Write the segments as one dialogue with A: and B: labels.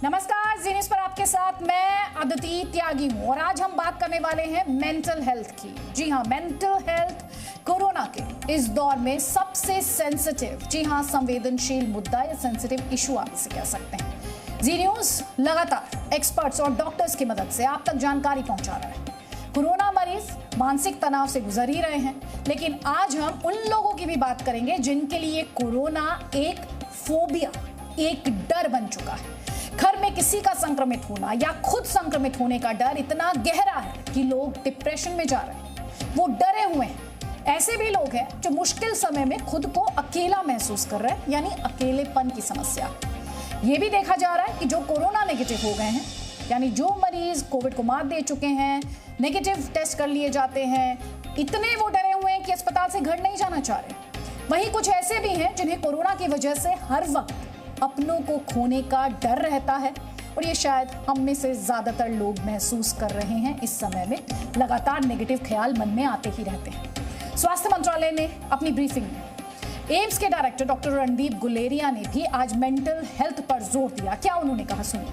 A: नमस्कार, जी न्यूज़ पर आपके साथ मैं अदिति त्यागी हूं और आज हम बात करने वाले हैं मेंटल हेल्थ की। जी हां, मेंटल हेल्थ कोरोना के इस दौर में सबसे सेंसिटिव, जी हां, संवेदनशील मुद्दा या सेंसिटिव इशू आप इसे कह सकते हैं। जी न्यूज़ लगातार एक्सपर्ट्स और डॉक्टर्स की मदद से आप तक जानकारी पहुंचा रहा है। कोरोना मरीज मानसिक तनाव से गुजर ही रहे हैं, लेकिन आज हम उन लोगों की भी बात करेंगे जिनके लिए कोरोना एक फोबिया, एक डर बन चुका है। घर में किसी का संक्रमित होना या खुद संक्रमित होने का डर इतना गहरा है कि लोग डिप्रेशन में जा रहे हैं, वो डरे हुए हैं। ऐसे भी लोग हैं जो मुश्किल समय में खुद को अकेला महसूस कर रहे हैं, यानी अकेलेपन की समस्या। ये भी देखा जा रहा है कि जो कोरोना नेगेटिव हो गए हैं, यानी जो मरीज कोविड को मात दे चुके हैं, नेगेटिव टेस्ट कर लिए जाते हैं, इतने वो डरे हुए हैं कि अस्पताल से घर नहीं जाना चाह रहे। वहीं कुछ ऐसे भी हैं जिन्हें कोरोना की वजह से हर वक्त अपनों को खोने का डर रहता है, और ये शायद हम में से ज्यादातर लोग महसूस कर रहे हैं। इस समय में लगातार नेगेटिव ख्याल मन में आते ही रहते हैं। स्वास्थ्य मंत्रालय ने अपनी ब्रीफिंग में एम्स के डायरेक्टर डॉक्टर रणदीप गुलेरिया ने भी आज मेंटल हेल्थ पर जोर दिया। क्या उन्होंने कहा, सुनिए।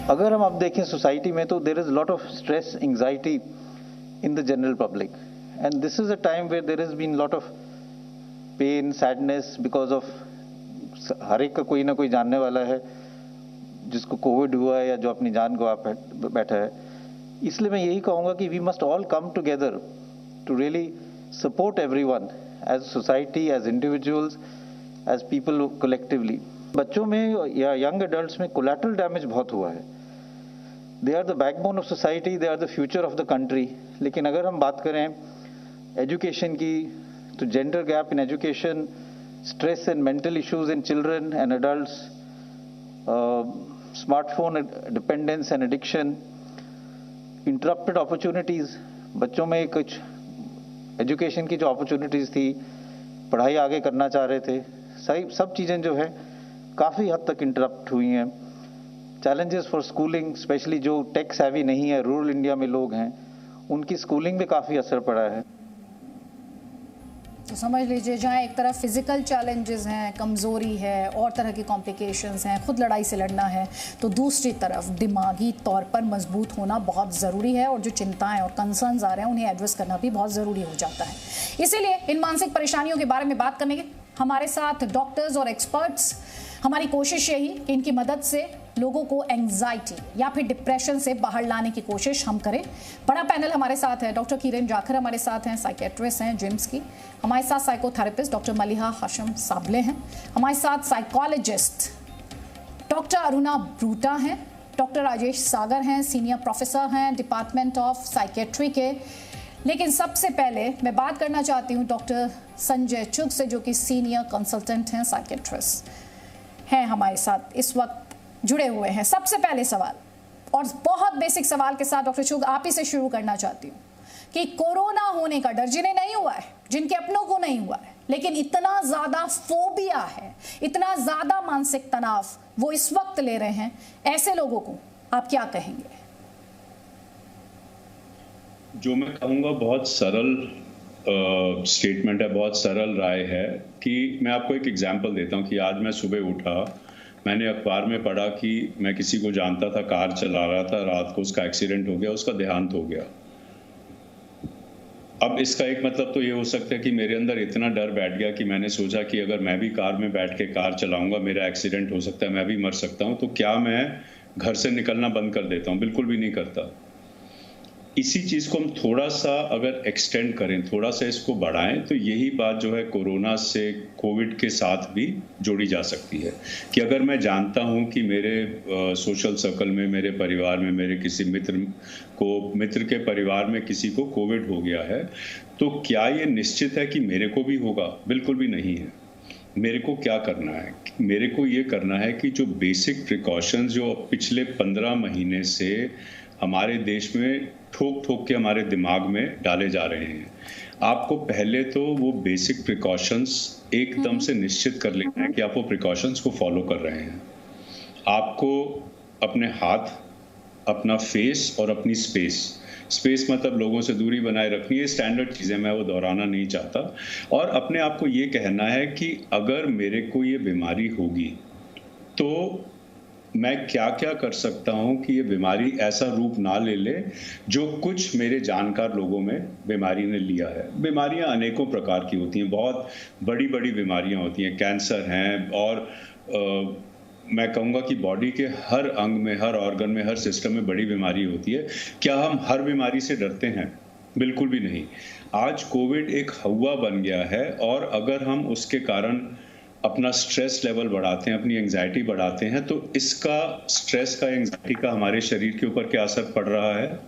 B: अगर हम आप देखें सोसाइटी में, तो there is lot of stress, anxiety in the general public, and this is a time where there has been lot of pain, sadness because of हर एक का कोई ना कोई जानने वाला है जिसको कोविड हुआ है या जो अपनी जान गवा बैठा है। इसलिए मैं यही कहूँगा कि we must all come together to really support everyone as society, as individuals, as people collectively. बच्चों में या यंग एडल्ट्स में कोलैटरल डैमेज बहुत हुआ है। They are the backbone of society, they are the future of the country. लेकिन अगर हम बात करें एजुकेशन की, तो gender gap in education, stress and mental issues in children and adults, smartphone dependence and addiction, interrupted opportunities, बच्चों में कुछ एजुकेशन की जो अपॉर्चुनिटीज थी, पढ़ाई आगे करना चाह रहे थे, सही सब चीज़ें जो है काफ़ी हद तक इंटरप्ट हुई हैं। चैलेंजेस फॉर स्कूलिंग, स्पेशली जो टेक सेवी नहीं है, रूरल इंडिया में लोग हैं, उनकी स्कूलिंग में काफ़ी असर पड़ा है।
A: तो समझ लीजिए, जहाँ एक तरफ फिजिकल चैलेंजेस हैं, कमज़ोरी है और तरह की कॉम्प्लिकेशंस हैं, खुद लड़ाई से लड़ना है, तो दूसरी तरफ दिमागी तौर पर मजबूत होना बहुत ज़रूरी है, और जो चिंताएं और कंसर्न्स आ रहे हैं उन्हें एड्रेस करना भी बहुत ज़रूरी हो जाता है। इसीलिए इन मानसिक परेशानियों के बारे में बात करने के हमारे साथ डॉक्टर्स और एक्सपर्ट्स। हमारी कोशिश यही कि इनकी मदद से लोगों को एंजाइटी या फिर डिप्रेशन से बाहर लाने की कोशिश हम करें। बड़ा पैनल हमारे साथ है। डॉक्टर किरण जाखर हमारे साथ हैं, साइकेट्रिस्ट हैं जिम्स की। हमारे साथ साइकोथेरेपिस्ट डॉक्टर मलिहा हाशिम साबले हैं। हमारे साथ साइकोलॉजिस्ट डॉक्टर अरुणा ब्रूटा हैं। डॉक्टर राजेश सागर हैं, सीनियर प्रोफेसर हैं डिपार्टमेंट ऑफ साइकेट्री के। लेकिन सबसे पहले मैं बात करना चाहती हूँ डॉक्टर संजय चुग से, जो कि सीनियर कंसल्टेंट हैं, साइकेट्रिस्ट हैं, हमारे साथ इस वक्त जुड़े हुए हैं। सबसे पहले सवाल, और बहुत बेसिक सवाल के साथ डॉक्टर चुग आप ही से शुरू करना चाहती हूँ कि कोरोना होने का डर जिन्हें नहीं हुआ है, जिनके अपनों को नहीं हुआ है, लेकिन इतना ज्यादा फोबिया है, इतना ज्यादा मानसिक तनाव वो इस वक्त ले रहे हैं, ऐसे लोगों को आप क्या कहेंगे?
C: जो मैं कहूँगा बहुत सरल स्टेटमेंट है, बहुत सरल राय है कि मैं आपको एक एग्जांपल देता हूँ कि आज मैं सुबह उठा, मैंने अखबार में पढ़ा कि मैं किसी को जानता था, कार चला रहा था, रात को उसका एक्सीडेंट हो गया, उसका देहांत हो गया। अब इसका एक मतलब तो ये हो सकता है कि मेरे अंदर इतना डर बैठ गया कि मैंने सोचा कि अगर मैं भी कार में बैठ के कार चलाऊंगा, मेरा एक्सीडेंट हो सकता है, मैं भी मर सकता हूँ, तो क्या मैं घर से निकलना बंद कर देता हूँ? बिल्कुल भी नहीं करता। इसी चीज को हम थोड़ा सा अगर एक्सटेंड करें, थोड़ा सा इसको बढ़ाएं, तो यही बात जो है कोरोना से, कोविड के साथ भी जोड़ी जा सकती है कि अगर मैं जानता हूं कि मेरे सोशल सर्कल में, मेरे परिवार में, मेरे किसी मित्र के परिवार में किसी को कोविड हो गया है, तो क्या ये निश्चित है कि मेरे को भी होगा? बिल्कुल भी नहीं है। मेरे को क्या करना है? मेरे को ये करना है कि जो बेसिक प्रिकॉशंस जो पिछले 15 महीने से हमारे देश में ठोक ठोक के हमारे दिमाग में डाले जा रहे हैं, आपको पहले तो वो बेसिक प्रिकॉशंस एकदम से निश्चित कर लेना है कि आप वो प्रिकॉशंस को फॉलो कर रहे हैं। आपको अपने हाथ, अपना फेस और अपनी स्पेस मतलब लोगों से दूरी बनाए रखनी है। स्टैंडर्ड चीज़ें मैं वो दोहराना नहीं चाहता। और अपने आप को ये कहना है कि अगर मेरे को ये बीमारी होगी तो मैं क्या क्या कर सकता हूं कि ये बीमारी ऐसा रूप ना ले ले जो कुछ मेरे जानकार लोगों में बीमारी ने लिया है। बीमारियां अनेकों प्रकार की होती हैं, बहुत बड़ी बड़ी बीमारियां होती हैं, कैंसर हैं और मैं कहूँगा कि बॉडी के हर अंग में, हर ऑर्गन में, हर सिस्टम में बड़ी बीमारी होती है। क्या हम हर बीमारी से डरते हैं? बिल्कुल भी नहीं। आज कोविड एक हवा बन गया है और अगर हम उसके कारण अपना स्ट्रेस लेवल बढ़ाते हैं, अपनी एंजाइटी बढ़ाते हैं, तो इसका स्ट्रेस का, एंजाइटी का हमारे शरीर के ऊपर क्या असर पड़ रहा है?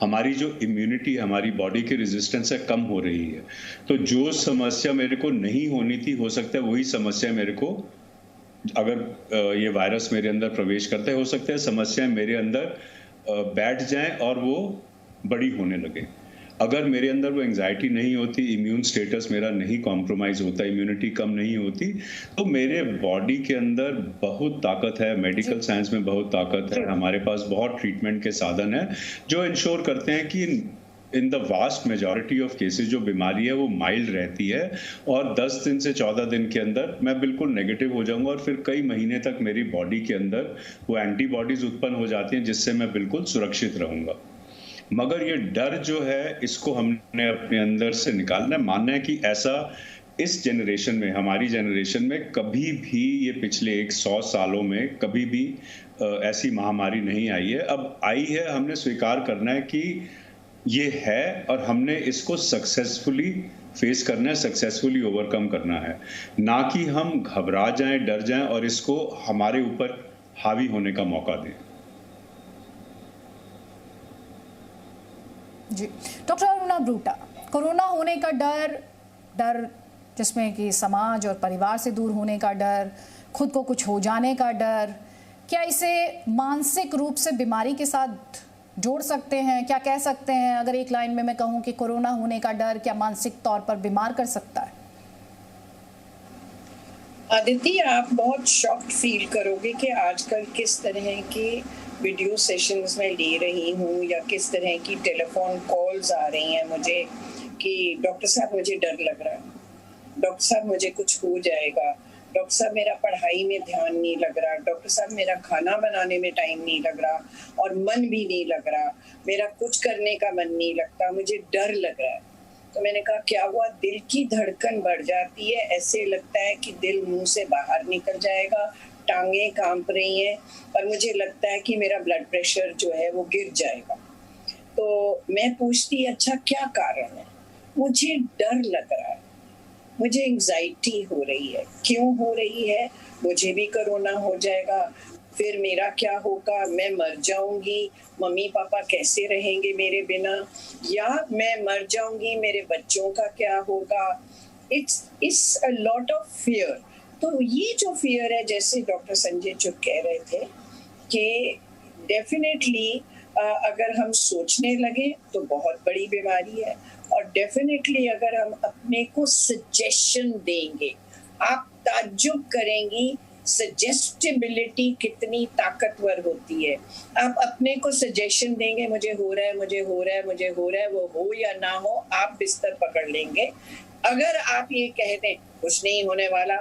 C: हमारी जो इम्यूनिटी, हमारी बॉडी की रेजिस्टेंस है, कम हो रही है। तो जो समस्या मेरे को नहीं होनी थी, हो सकता है वही समस्या मेरे को, अगर ये वायरस मेरे अंदर प्रवेश करता है, हो सकता है समस्याएं मेरे अंदर बैठ जाएं और वो बड़ी होने लगे। अगर मेरे अंदर वो एंजाइटी नहीं होती, इम्यून स्टेटस मेरा नहीं कॉम्प्रोमाइज होता, इम्यूनिटी कम नहीं होती, तो मेरे बॉडी के अंदर बहुत ताकत है, मेडिकल साइंस में बहुत ताकत है, हमारे पास बहुत ट्रीटमेंट के साधन है जो इंश्योर करते हैं कि in the vast majority of cases जो बीमारी है वो माइल्ड रहती है और 10 दिन से 14 दिन के अंदर मैं बिल्कुल नेगेटिव हो जाऊंगा और फिर कई महीने तक मेरी बॉडी के अंदर वो एंटीबॉडीज उत्पन्न हो जाती हैं जिससे मैं बिल्कुल सुरक्षित रहूंगा। मगर ये डर जो है, इसको हमने अपने अंदर से निकालना है। मानना है कि ऐसा इस जनरेशन में, हमारी जनरेशन में कभी भी, ये पिछले 100 सालों में कभी भी ऐसी महामारी नहीं आई है। अब आई है, हमने स्वीकार करना है कि ये है और हमने इसको सक्सेसफुली फेस करना है, सक्सेसफुली ओवरकम करना है, ना कि हम घबरा जाएं, डर जाएं और इसको हमारे ऊपर हावी होने का मौका दें।
A: जी डॉक्टर अरुणा ब्रूटा, कोरोना होने का डर जिसमें कि समाज और परिवार से दूर होने का डर, खुद को कुछ हो जाने का डर, क्या इसे मानसिक रूप से बीमारी के साथ जोड़ सकते हैं? क्या कह सकते हैं, अगर एक लाइन में मैं कहूं कि कोरोना होने का डर क्या मानसिक तौर पर बीमार कर सकता है?
D: आदिति, आप बहुत शॉक्ड फील करोगे कि आजकल किस तरह की वीडियो सेशंस में ले रही हूँ या किस तरह की टेलीफोन कॉल्स आ रही हैं मुझे कि डॉक्टर साहब मुझे डर लग रहा है, डॉक्टर साहब मुझे कुछ हो जाएगा, डॉक्टर साहब मेरा पढ़ाई में ध्यान नहीं लग रहा, डॉक्टर साहब मेरा खाना बनाने में टाइम नहीं लग रहा और मन भी नहीं लग रहा, मेरा कुछ करने का मन नहीं लगता, मुझे डर लग रहा है। तो मैंने कहा क्या हुआ? दिल की धड़कन बढ़ जाती है, ऐसे लगता है कि दिल मुंह से बाहर निकल जाएगा, टांगें कांप रही हैं और मुझे लगता है कि मेरा ब्लड प्रेशर जो है वो गिर जाएगा। तो मैं पूछती, अच्छा क्या कारण है? मुझे डर लग रहा है, मुझे एंजाइटी हो रही है। क्यों हो रही है? मुझे भी कोरोना हो जाएगा, फिर मेरा क्या होगा? मैं मर जाऊंगी, मम्मी पापा कैसे रहेंगे मेरे बिना, या मैं मर जाऊंगी, मेरे बच्चों का क्या होगा? It's a lot of fear. तो ये जो फियर है, जैसे डॉक्टर संजय चुग कह रहे थे कि डेफिनेटली अगर हम सोचने लगे तो बहुत बड़ी बीमारी है और डेफिनेटली अगर हम अपने को सजेशन देंगे, आप ताज्जुब करेंगी सजेस्टिबिलिटी कितनी ताकतवर होती है। आप अपने को सजेशन देंगे, मुझे हो रहा है, मुझे हो रहा है, मुझे हो रहा है, वो हो या ना हो, आप बिस्तर पकड़ लेंगे। अगर आप ये कह दें कुछ नहीं होने वाला,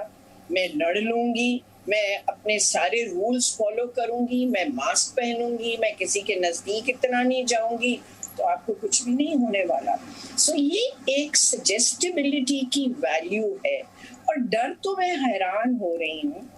D: मैं लड़ लूंगी, मैं अपने सारे रूल्स फॉलो करूंगी, मैं मास्क पहनूंगी, मैं किसी के नजदीक इतना नहीं जाऊंगी, तो आपको कुछ भी नहीं होने वाला। सो ये एक सजेस्टिबिलिटी की वैल्यू है। और डर तो मैं हैरान हो रही हूँ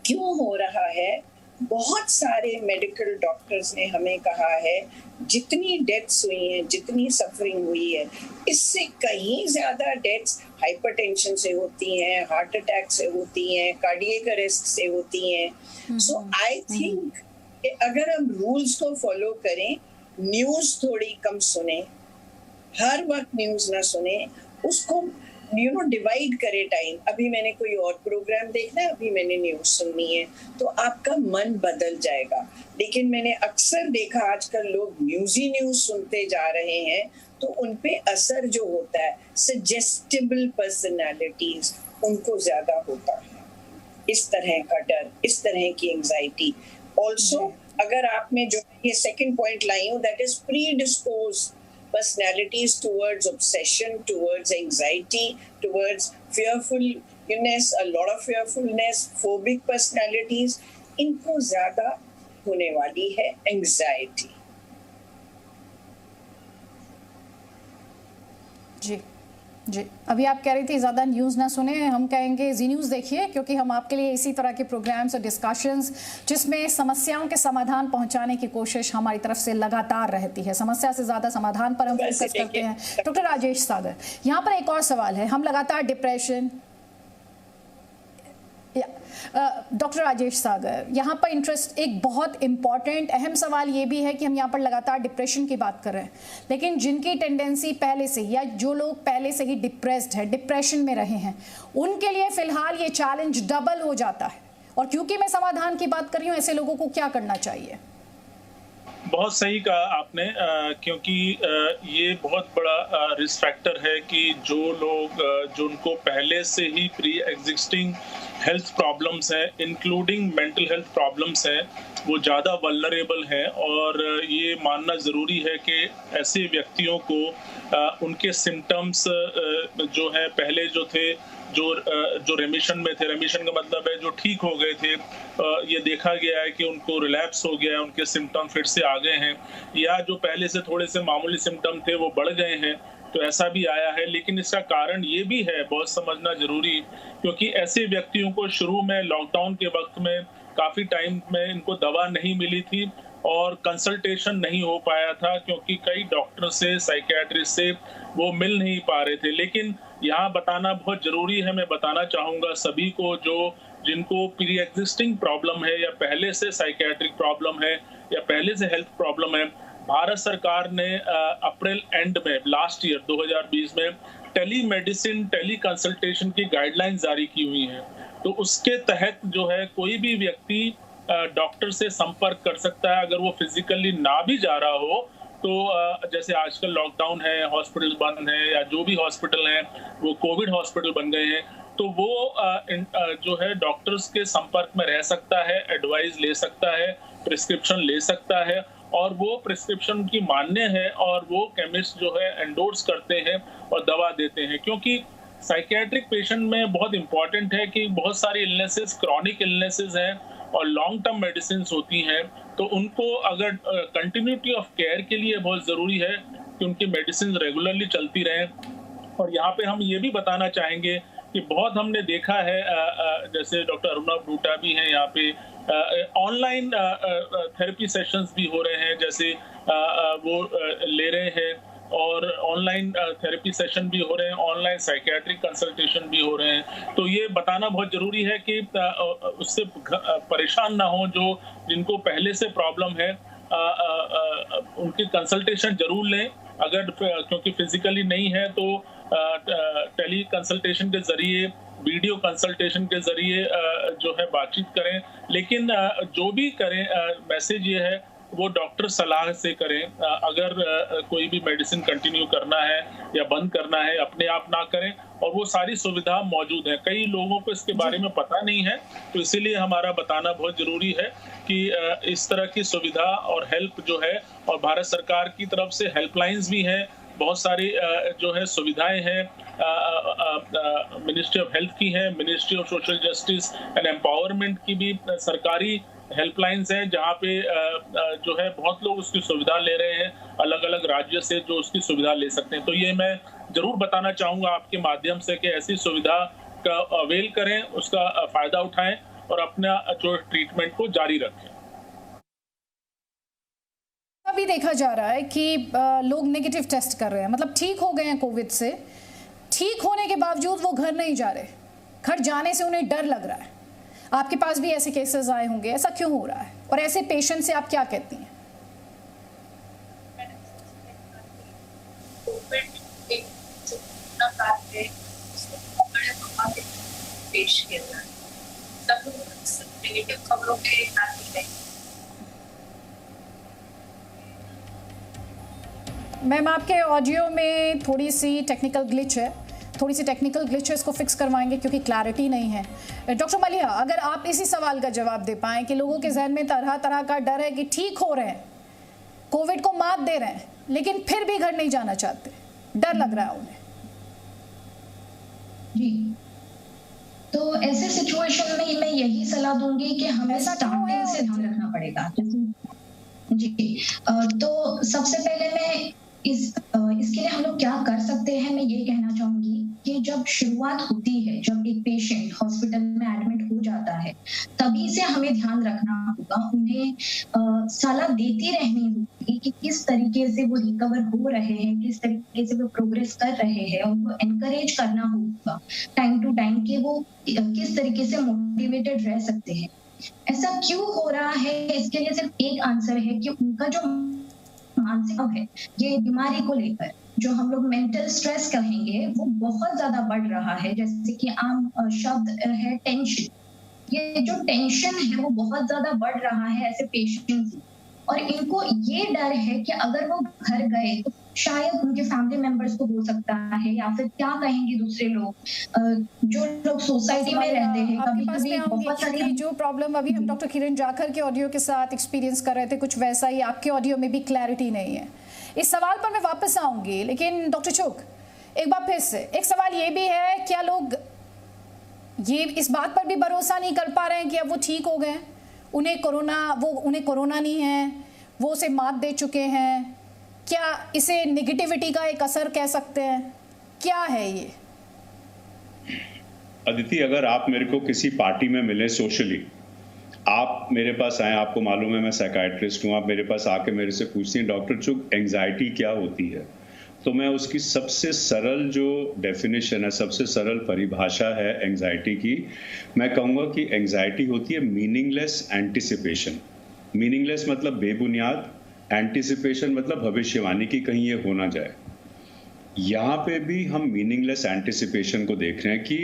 D: क्यों हो रहा है। बहुत सारे मेडिकल डॉक्टर्स ने हमें कहा है जितनी डेथ्स हुई हैं, जितनी सफरिंग हुई है, इससे कहीं ज्यादा डेथ्स हाइपरटेंशन से होती हैं, हार्ट अटैक से होती हैं, कार्डियक अरेस्ट से होती हैं। सो आई थिंक अगर हम रूल्स को फॉलो करें, न्यूज थोड़ी कम सुने, हर वक्त न्यूज ना सुने, उसको डिवाइड करे टाइम। अभी मैंने कोई और प्रोग्राम देखना है, अभी मैंने न्यूज सुननी है, तो आपका मन बदल जाएगा। लेकिन मैंने अक्सर देखा आजकल लोग न्यूज ही न्यूज सुनते जा रहे हैं, तो उनपे असर जो होता है, सजेस्टिबल पर्सनालिटीज उनको ज्यादा होता है। इस तरह का डर, इस तरह की एंजाइटी। ऑल्सो अगर आप में जो ये सेकंड पॉइंट लाई हूँ, that is predispose personalities towards obsession, towards anxiety, towards fearfulness, a lot of fearfulness, phobic personalities, इनको ज्यादा होने वाली है एंग्जाइटी।
A: जी जी, अभी आप कह रही थी ज़्यादा न्यूज़ ना सुने, हम कहेंगे जी न्यूज़ देखिए, क्योंकि हम आपके लिए इसी तरह के प्रोग्राम्स और डिस्कशंस जिसमें समस्याओं के समाधान पहुंचाने की कोशिश हमारी तरफ से लगातार रहती है। समस्या से ज़्यादा समाधान पर हम फोकस करते हैं। डॉक्टर राजेश सागर, यहाँ पर एक और सवाल है, हम लगातार डिप्रेशन, डॉक्टर राजेश सागर, यहाँ पर इंटरेस्ट एक बहुत इंपॉर्टेंट अहम सवाल ये भी है कि हम यहाँ पर लगातार डिप्रेशन की बात कर रहे हैं, लेकिन जिनकी टेंडेंसी पहले से या जो लोग पहले से ही डिप्रेस्ड है, डिप्रेशन में रहे हैं, उनके लिए फिलहाल ये चैलेंज डबल हो जाता है। और क्योंकि मैं समाधान की बात कर रही हूँ, ऐसे लोगों को क्या करना चाहिए?
E: बहुत सही कहा आपने, क्योंकि ये बहुत बड़ा रिस्क फैक्टर है कि जो लोग जो उनको पहले से ही प्री एग्जिस्टिंग हेल्थ प्रॉब्लम्स हैं, इंक्लूडिंग मेंटल हेल्थ प्रॉब्लम्स हैं, वो ज़्यादा वल्नरेबल हैं। और ये मानना ज़रूरी है कि ऐसे व्यक्तियों को उनके सिम्टम्स जो हैं पहले जो थे, जो रेमिशन में थे, रेमिशन का मतलब है जो ठीक हो गए थे, ये देखा गया है कि उनको रिलैप्स हो गया है, उनके सिम्टम फिर से आ गए हैं, या जो पहले से थोड़े से मामूली सिम्टम थे वो बढ़ गए हैं, तो ऐसा भी आया है। लेकिन इसका कारण ये भी है, बहुत समझना जरूरी, क्योंकि ऐसे व्यक्तियों को शुरू में लॉकडाउन के वक्त में काफ़ी टाइम में इनको दवा नहीं मिली थी और कंसल्टेशन नहीं हो पाया था, क्योंकि कई डॉक्टर से, साइकियाट्रिस्ट से वो मिल नहीं पा रहे थे। लेकिन यहाँ बताना बहुत जरूरी है, मैं बताना चाहूँगा सभी को जो जिनको प्री एग्जिस्टिंग प्रॉब्लम है या पहले से साइकियाट्रिक प्रॉब्लम है या पहले से हेल्थ प्रॉब्लम है, भारत सरकार ने अप्रैल एंड में लास्ट ईयर 2020 में टेली मेडिसिन, टेली कंसल्टेशन की गाइडलाइंस जारी की हुई हैं। तो उसके तहत जो है कोई भी व्यक्ति डॉक्टर से संपर्क कर सकता है, अगर वो फिजिकली ना भी जा रहा हो तो जैसे आजकल लॉकडाउन है, हॉस्पिटल बंद है, या जो भी हॉस्पिटल हैं वो कोविड हॉस्पिटल बन गए हैं, तो वो जो है डॉक्टर्स के संपर्क में रह सकता है, एडवाइस ले सकता है, प्रिस्क्रिप्शन ले सकता है, और वो प्रिस्क्रिप्शन की मान्य है और वो केमिस्ट जो है एंडोर्स करते हैं और दवा देते हैं। क्योंकि साइकियाट्रिक पेशेंट में बहुत इंपॉर्टेंट है कि बहुत सारी इलनेसेस क्रॉनिक इलनेसेस हैं और लॉन्ग टर्म मेडिसिन होती हैं, तो उनको अगर कंटिन्यूटी ऑफ केयर के लिए बहुत ज़रूरी है कि उनकी मेडिसिन रेगुलरली चलती रहें। और यहाँ पे हम ये भी बताना चाहेंगे कि बहुत हमने देखा है, जैसे डॉक्टर अरुणा ब्रूटा भी हैं यहाँ पे, ऑनलाइन थेरेपी सेशंस भी हो रहे हैं, जैसे वो ले रहे हैं, और ऑनलाइन थेरेपी सेशन भी हो रहे हैं, ऑनलाइन साइकियाट्रिक कंसल्टेशन भी हो रहे हैं। तो ये बताना बहुत ज़रूरी है कि उससे परेशान ना हो, जो जिनको पहले से प्रॉब्लम है उनकी कंसल्टेशन जरूर लें, अगर क्योंकि फिजिकली नहीं है तो टेली कंसल्टेशन के जरिए, वीडियो कंसल्टेशन के जरिए जो है बातचीत करें। लेकिन जो भी करें, मैसेज ये है वो डॉक्टर सलाह से करें। अगर कोई भी मेडिसिन कंटिन्यू करना है या बंद करना है, अपने आप ना करें, और वो सारी सुविधा मौजूद है। कई लोगों को इसके बारे में पता नहीं है, तो इसीलिए हमारा बताना बहुत जरूरी है कि इस तरह की सुविधा और हेल्प जो है, और भारत सरकार की तरफ से हेल्पलाइंस भी हैं, बहुत सारी जो है सुविधाएं हैं, मिनिस्ट्री ऑफ हेल्थ की है, ministry of social justice and empowerment की भी सरकारी हेल्पलाइंस हैं, जहाँ पे जो है बहुत लोग उसकी सुविधा ले रहे हैं, अलग अलग राज्य से जो उसकी सुविधा ले सकते हैं। तो ये मैं जरूर बताना चाहूँगा आपके माध्यम से कि ऐसी सुविधा का अवेल करें, उसका फायदा उठाएं और अपना जो ट्रीटमेंट को जारी रखें।
A: अभी देखा जा रहा है कि लोग नेगेटिव टेस्ट कर रहे हैं, मतलब ठीक हो गए हैं कोविड से, ठीक होने के बावजूद वो घर नहीं जा रहे, घर जाने से उन्हें डर लग रहा है। आपके पास भी ऐसे केसेस आए होंगे, ऐसा क्यों हो रहा है, और ऐसे पेशेंट से आप क्या कहती हैं?
F: पेश किया सब नेगेटिव खबरों के साथ ही।
A: मैम, आपके ऑडियो में थोड़ी सी टेक्निकल ग्लिच है, इसको फिक्स करवाएंगे क्योंकि क्लैरिटी नहीं है। डॉक्टर मलिया, अगर आप इसी सवाल का जवाब दे पाएं कि लोगों के जहन में तरह तरह का डर है कि ठीक हो रहे हैं, कोविड को मात दे रहे हैं, लेकिन फिर भी घर नहीं जाना चाहते, डर लग रहा है उन्हें।
F: जी,
G: तो ऐसे सिचुएशन में मैं यही सलाह दूंगी कि हमें स्टार्टिंग से ध्यान रखना पड़ेगा। जी तो सबसे पहले मैं इसके लिए हम लोग क्या कर सकते हैं, मैं ये कहना चाहूंगी कि जब शुरुआत होती है, जब एक पेशेंट हॉस्पिटल में एडमिट हो जाता है, तभी से हमें ध्यान रखना होगा, उन्हें सलाह देती रहनी होगी कि किस तरीके से वो रिकवर हो रहे हैं, किस तरीके से वो प्रोग्रेस कर रहे हैं, उनको एनकरेज करना होगा टाइम टू टाइम कि वो किस तरीके से मोटिवेटेड रह सकते हैं। ऐसा क्यों हो रहा है, इसके लिए सिर्फ एक आंसर है कि उनका जो मानसिक है, ये बीमारी को लेकर जो हम लोग मेंटल स्ट्रेस कहेंगे, वो बहुत ज्यादा बढ़ रहा है। जैसे कि आम शब्द है टेंशन, ये जो टेंशन है वो बहुत ज्यादा बढ़ रहा है ऐसे पेशेंट्स, और इनको ये डर है कि अगर वो घर गए तो शायद उनके फैमिली मेंबर्स को हो सकता है, या फिर क्या कहेंगे दूसरे लोग, जो लोग सोसाइटी में रहते हैं। कभी-कभी बहुत सारी
A: जो प्रॉब्लम अभी हम डॉक्टर किरण जाखर के ऑडियो के साथ एक्सपीरियंस कर रहे थे, कुछ वैसा ही आपके ऑडियो में भी क्लैरिटी नहीं है। इस सवाल पर मैं वापस आऊंगी, लेकिन डॉक्टर चुग एक बार फिर से एक सवाल ये भी है, क्या लोग ये इस बात पर भी भरोसा नहीं कर पा रहे हैं कि अब वो ठीक हो गए, उन्हें कोरोना नहीं है, वो उसे मात दे चुके हैं? क्या इसे नेगेटिविटी का एक असर कह सकते हैं? क्या है ये?
C: अदिति, अगर आप मेरे को किसी पार्टी में मिले सोशली, आप मेरे पास आए, आपको मालूम है मैं साइकाइट्रिस्ट हूँ, आप मेरे पास आके मेरे से पूछती हैं डॉक्टर चुग एंजाइटी क्या होती है, तो मैं उसकी सबसे सरल जो डेफिनेशन है, सबसे सरल परिभाषा है एंजाइटी की, मैं कहूँगा कि एंजाइटी होती है मीनिंगलेस एंटिसिपेशन। मीनिंगलेस मतलब बेबुनियाद, एंटिसिपेशन मतलब भविष्यवाणी की कहीं ये हो ना जाए। यहाँ पे भी हम मीनिंगलेस एंटिसिपेशन को देख रहे हैं कि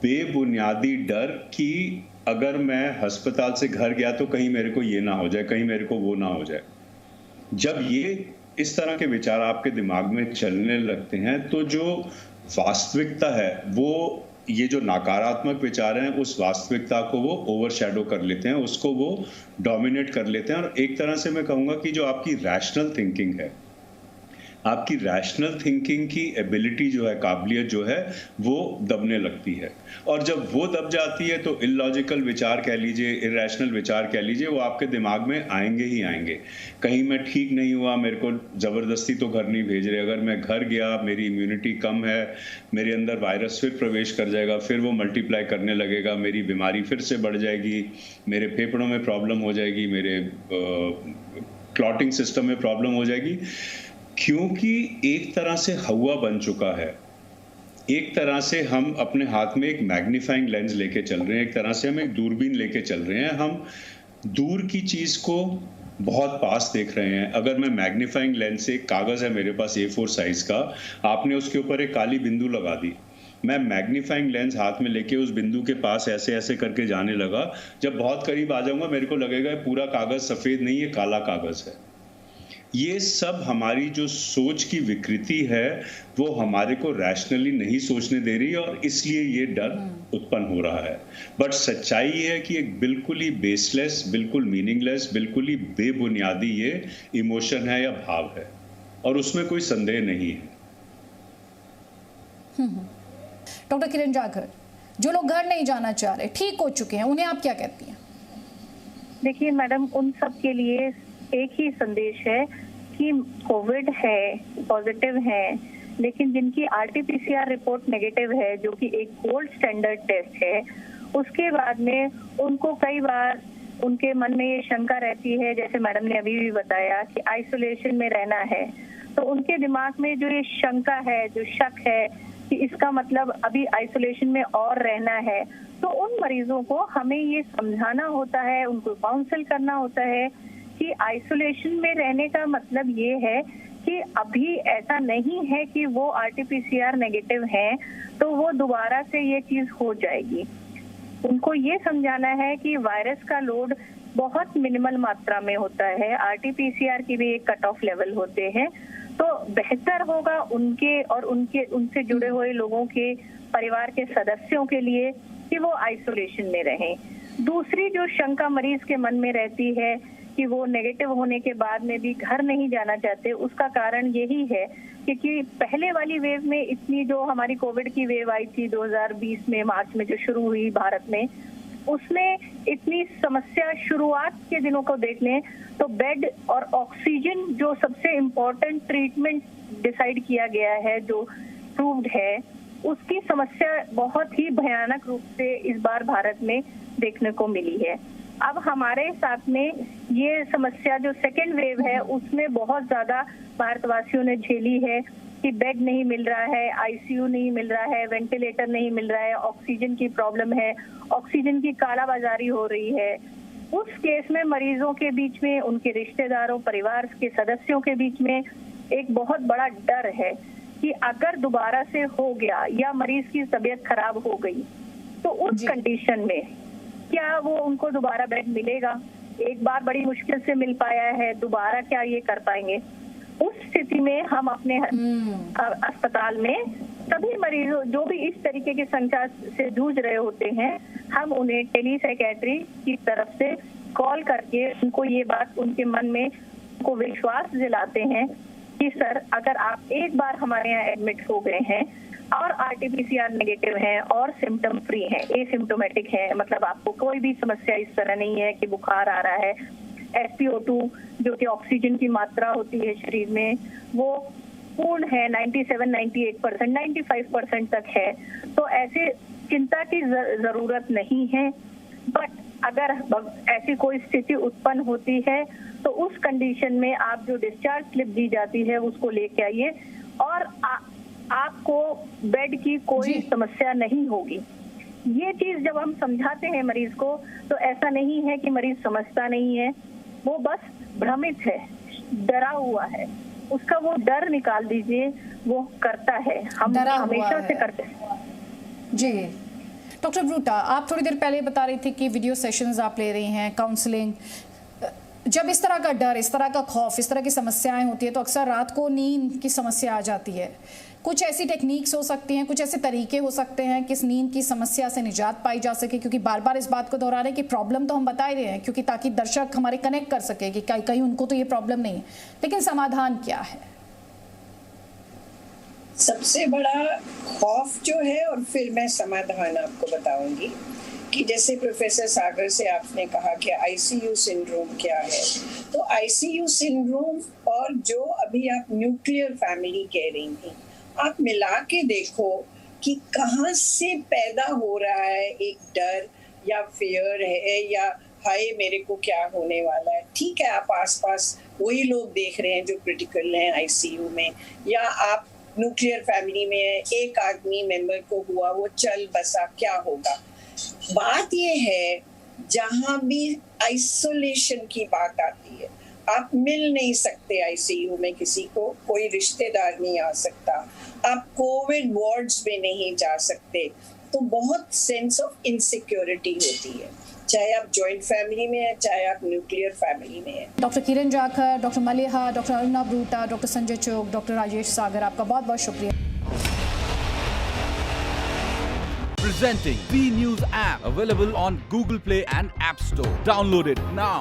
C: बेबुनियादी डर कि अगर मैं अस्पताल से घर गया तो कहीं मेरे को ये ना हो जाए, कहीं मेरे को वो ना हो जाए। जब ये इस तरह के विचार आपके दिमाग में चलने लगते हैं तो जो वास्तविकता है, वो ये जो नकारात्मक विचार हैं उस वास्तविकता को वो ओवरशैडो कर लेते हैं, उसको वो डोमिनेट कर लेते हैं, और एक तरह से मैं कहूँगा कि जो आपकी रैशनल थिंकिंग है, आपकी रैशनल थिंकिंग की एबिलिटी जो है, काबिलियत जो है, वो दबने लगती है। और जब वो दब जाती है तो इलॉजिकल विचार कह लीजिए, इरेशनल विचार कह लीजिए, वो आपके दिमाग में आएंगे ही आएंगे। कहीं मैं ठीक नहीं हुआ, मेरे को ज़बरदस्ती तो घर नहीं भेज रहे, अगर मैं घर गया मेरी इम्यूनिटी कम है, मेरे अंदर वायरस फिर प्रवेश कर जाएगा, फिर वो मल्टीप्लाई करने लगेगा, मेरी बीमारी फिर से बढ़ जाएगी, मेरे फेफड़ों में प्रॉब्लम हो जाएगी, मेरे क्लॉटिंग सिस्टम में प्रॉब्लम हो जाएगी। क्योंकि एक तरह से हवा बन चुका है, एक तरह से हम अपने हाथ में एक मैग्नीफाइंग लेंस लेके चल रहे हैं, एक तरह से हम एक दूरबीन लेके चल रहे हैं, हम दूर की चीज को बहुत पास देख रहे हैं। अगर मैं मैग्नीफाइंग लेंस से, एक कागज है मेरे पास A4 साइज का, आपने उसके ऊपर एक काली बिंदु लगा दी, मैं मैग्नीफाइंग लेंस हाथ में लेके उस बिंदु के पास ऐसे ऐसे करके जाने लगा, जब बहुत करीब आ जाऊंगा मेरे को लगेगा पूरा कागज सफेद नहीं, ये काला कागज है। ये सब हमारी जो सोच की विकृति है वो हमारे को रैशनली नहीं सोचने दे रही, और इसलिए ये डर उत्पन्न हो रहा है। बट सच्चाई ये है कि एक बिल्कुल ही बेसलेस, बिल्कुल मीनिंगलेस, बिल्कुल ही बेबुनियादी ये इमोशन है या भाव है, और उसमें कोई संदेह नहीं है।
A: डॉक्टर किरण जाखर, जो लोग घर नहीं जाना चाह रहे, ठीक हो चुके हैं, उन्हें आप क्या कहती हैं?
H: देखिए मैडम, उन सब के लिए एक ही संदेश है कि कोविड है, पॉजिटिव है, लेकिन जिनकी RT-PCR रिपोर्ट नेगेटिव है, जो कि एक गोल्ड स्टैंडर्ड टेस्ट है, उसके बाद में उनको कई बार उनके मन में ये शंका रहती है, जैसे मैडम ने अभी भी बताया कि आइसोलेशन में रहना है, तो उनके दिमाग में जो ये शंका है, जो शक है कि इसका मतलब अभी आइसोलेशन में और रहना है, तो उन मरीजों को हमें ये समझाना होता है, उनको काउंसिल करना होता है कि आइसोलेशन में रहने का मतलब ये है कि अभी ऐसा नहीं है कि वो RT-PCR नेगेटिव है तो वो दोबारा से ये चीज हो जाएगी। उनको ये समझाना है कि वायरस का लोड बहुत मिनिमल मात्रा में होता है, RT-PCR की भी एक कट ऑफ लेवल होते हैं, तो बेहतर होगा उनके और उनसे जुड़े हुए लोगों के, परिवार के सदस्यों के लिए कि वो आइसोलेशन में रहें। दूसरी जो शंका मरीज के मन में रहती है कि वो नेगेटिव होने के बाद में भी घर नहीं जाना चाहते, उसका कारण यही है क्योंकि पहले वाली वेव में इतनी जो हमारी कोविड की वेव आई थी 2020 में मार्च में जो शुरू हुई भारत में, उसमें इतनी समस्या शुरुआत के दिनों को देख लें तो बेड और ऑक्सीजन जो सबसे इम्पोर्टेंट ट्रीटमेंट डिसाइड किया गया है, जो प्रूव्ड है, उसकी समस्या बहुत ही भयानक रूप से इस बार भारत में देखने को मिली है। अब हमारे साथ में ये समस्या जो सेकेंड वेव है उसमें बहुत ज्यादा भारतवासियों ने झेली है कि बेड नहीं मिल रहा है, आईसीयू नहीं मिल रहा है, वेंटिलेटर नहीं मिल रहा है, ऑक्सीजन की प्रॉब्लम है, ऑक्सीजन की कालाबाजारी हो रही है। उस केस में मरीजों के बीच में, उनके रिश्तेदारों, परिवार के सदस्यों के बीच में एक बहुत बड़ा डर है कि अगर दोबारा से हो गया या मरीज की तबीयत खराब हो गई तो उस कंडीशन में क्या वो उनको दोबारा बेड मिलेगा? एक बार बड़ी मुश्किल से मिल पाया है, दोबारा क्या ये कर पाएंगे? उस स्थिति में हम अपने अस्पताल में सभी मरीजों जो भी इस तरीके की संख्या से जूझ रहे होते हैं, हम उन्हें टेली साइकेट्री की तरफ से कॉल करके उनको ये बात उनके मन में को विश्वास दिलाते हैं कि सर अगर आप एक बार हमारे यहाँ एडमिट हो गए हैं और आरटीपीसीआर नेगेटिव हैं और सिम्टम फ्री हैं, एसिम्टोमेटिक है, मतलब आपको कोई भी समस्या इस तरह नहीं है कि बुखार आ रहा है, SpO2 जो कि ऑक्सीजन की मात्रा होती है शरीर में वो पूर्ण है, 97, 98%, 95% तक है, तो ऐसे चिंता की जरूरत नहीं है। बट अगर ऐसी कोई स्थिति उत्पन्न होती है तो उस कंडीशन में आप जो डिस्चार्ज स्लिप दी जाती है उसको लेके आइए और आपको बेड की कोई समस्या नहीं होगी। ये चीज जब हम समझाते हैं मरीज को तो ऐसा नहीं है कि मरीज समझता नहीं है, वो बस भ्रमित है, डरा हुआ है, उसका वो डर निकाल दीजिए, वो करता है, हम हमेशा से करते हैं।
A: जी डॉक्टर ब्रूटा, आप थोड़ी देर पहले बता रही थी कि वीडियो सेशंस आप ले रही हैं, काउंसलिंग। जब इस तरह का डर, इस तरह का खौफ, इस तरह की समस्याएं होती है तो अक्सर रात को नींद की समस्या आ जाती है। कुछ ऐसी टेक्निक्स हो सकती हैं, कुछ ऐसे तरीके हो सकते हैं कि इस नींद की समस्या से निजात पाई जा सके, क्योंकि बार बार इस बात को दोहरा रहे हैं कि प्रॉब्लम तो हम बता ही रहे हैं, क्योंकि ताकि दर्शक हमारे कनेक्ट कर सके कि कहीं उनको तो ये प्रॉब्लम नहीं है, लेकिन समाधान क्या है?
D: सबसे बड़ा खौफ जो है, और फिर मैं समाधान आपको बताऊंगी कि जैसे प्रोफेसर सागर से आपने कहा कि आईसीयू सिंड्रोम क्या है, तो आईसीयू सिंड्रोम और जो अभी आप न्यूक्लियर फैमिली कह रही थी, आप मिला के देखो कि कहाँ से पैदा हो रहा है एक डर या फियर है या हाय मेरे को क्या होने वाला है। ठीक है, आप आसपास वही लोग देख रहे हैं जो क्रिटिकल हैं आईसीयू में, या आप न्यूक्लियर फैमिली में एक आदमी मेंबर को हुआ, वो चल बसा, क्या होगा। बात ये है जहां भी आइसोलेशन की बात आती है, आप मिल नहीं सकते आईसीयू में किसी को, कोई रिश्तेदार नहीं आ सकता, आप कोविड वार्ड्स में नहीं जा सकते, तो बहुत सेंस ऑफ इनसिक्योरिटी होती है, चाहे आप जॉइंट फैमिली में है, चाहे आप न्यूक्लियर फैमिली में है।
A: डॉक्टर किरण Jakhar, doctor Maliha, doctor Aruna ब्रूटा, doctor Sanjay चोक, डॉक्टर राजेश सागर, आपका बहुत बहुत शुक्रिया।
I: Presenting B News app, available on Google Play and App Store. Download it now.